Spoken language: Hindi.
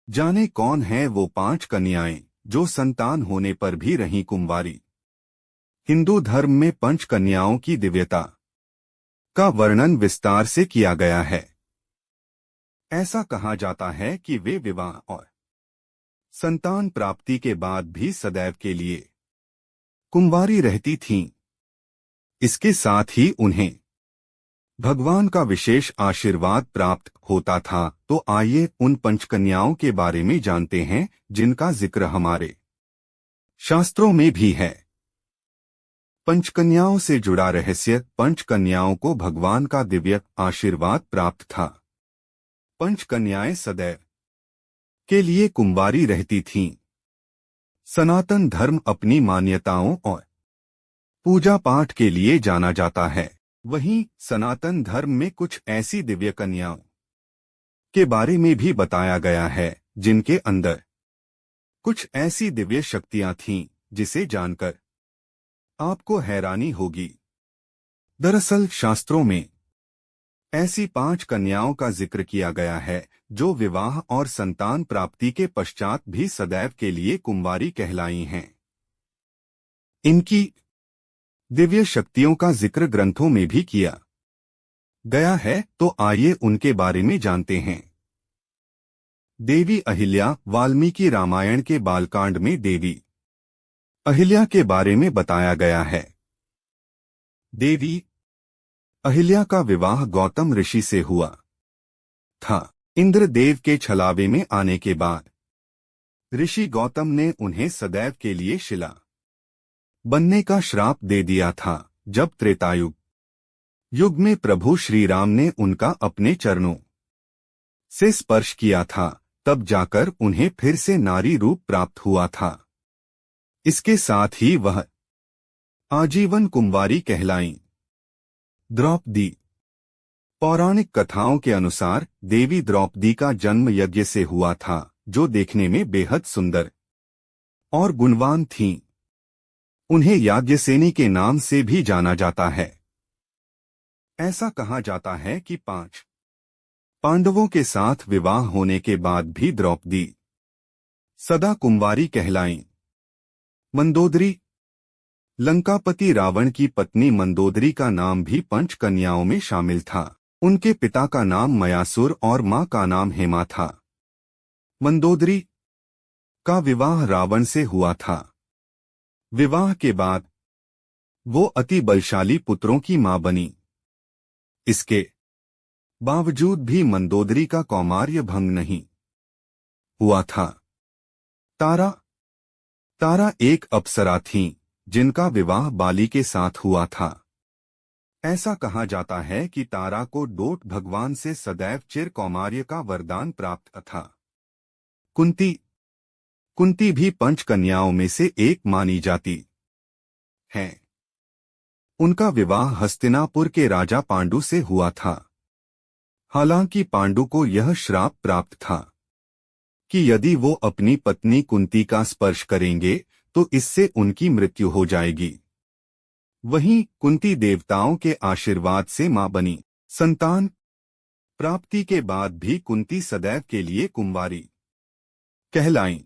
जाने कौन है वो 5 कन्याएं जो संतान होने पर भी रहीं कुंवारी। हिंदू धर्म में 5 कन्याओं की दिव्यता का वर्णन विस्तार से किया गया है। ऐसा कहा जाता है कि वे विवाह और संतान प्राप्ति के बाद भी सदैव के लिए कुंवारी रहती थीं। इसके साथ ही उन्हें भगवान का विशेष आशीर्वाद प्राप्त होता था। तो आइए उन 5 कन्याओं के बारे में जानते हैं जिनका जिक्र हमारे शास्त्रों में भी है। 5 कन्याओं से जुड़ा रहस्य। 5 कन्याओं को भगवान का दिव्य आशीर्वाद प्राप्त था। 5 कन्याएं सदैव के लिए कुंवारी रहती थीं। सनातन धर्म अपनी मान्यताओं और पूजा पाठ के लिए जाना जाता है। वहीं सनातन धर्म में कुछ ऐसी दिव्य कन्याओं के बारे में भी बताया गया है जिनके अंदर कुछ ऐसी दिव्य शक्तियां थीं जिसे जानकर आपको हैरानी होगी। दरअसल शास्त्रों में ऐसी 5 कन्याओं का जिक्र किया गया है जो विवाह और संतान प्राप्ति के पश्चात भी सदैव के लिए कुंवारी कहलाई हैं। इनकी दिव्य शक्तियों का जिक्र ग्रंथों में भी किया गया है। तो आइए उनके बारे में जानते हैं। देवी अहिल्या। वाल्मीकि रामायण के बालकांड में देवी अहिल्या के बारे में बताया गया है। देवी अहिल्या का विवाह गौतम ऋषि से हुआ था। इंद्रदेव के छलावे में आने के बाद ऋषि गौतम ने उन्हें सदैव के लिए शिला बनने का श्राप दे दिया था। जब त्रेतायुग युग में प्रभु श्री राम ने उनका अपने चरणों से स्पर्श किया था, तब जाकर उन्हें फिर से नारी रूप प्राप्त हुआ था। इसके साथ ही वह आजीवन कुंवारी कहलाईं। द्रौपदी। पौराणिक कथाओं के अनुसार देवी द्रौपदी का जन्म यज्ञ से हुआ था, जो देखने में बेहद सुंदर और गुणवान थीं। उन्हें याज्ञसेनी के नाम से भी जाना जाता है। ऐसा कहा जाता है कि 5 पांडवों के साथ विवाह होने के बाद भी द्रौपदी सदा कुंवारी कहलाईं। मंदोदरी। लंकापति रावण की पत्नी मंदोदरी का नाम भी 5 कन्याओं में शामिल था। उनके पिता का नाम मयासुर और मां का नाम हेमा था। मंदोदरी का विवाह रावण से हुआ था। विवाह के बाद वो अति बलशाली पुत्रों की मां बनी। इसके बावजूद भी मंदोदरी का कौमार्य भंग नहीं हुआ था। तारा एक अप्सरा थीं जिनका विवाह बाली के साथ हुआ था। ऐसा कहा जाता है कि तारा को डोट भगवान से सदैव चिर कौमार्य का वरदान प्राप्त था। कुंती भी 5 कन्याओं में से एक मानी जाती है। उनका विवाह हस्तिनापुर के राजा पांडु से हुआ था। हालांकि पांडु को यह श्राप प्राप्त था कि यदि वो अपनी पत्नी कुंती का स्पर्श करेंगे तो इससे उनकी मृत्यु हो जाएगी। वहीं कुंती देवताओं के आशीर्वाद से मां बनी। संतान प्राप्ति के बाद भी कुंती सदैव के लिए कुंवारी कहलाईं।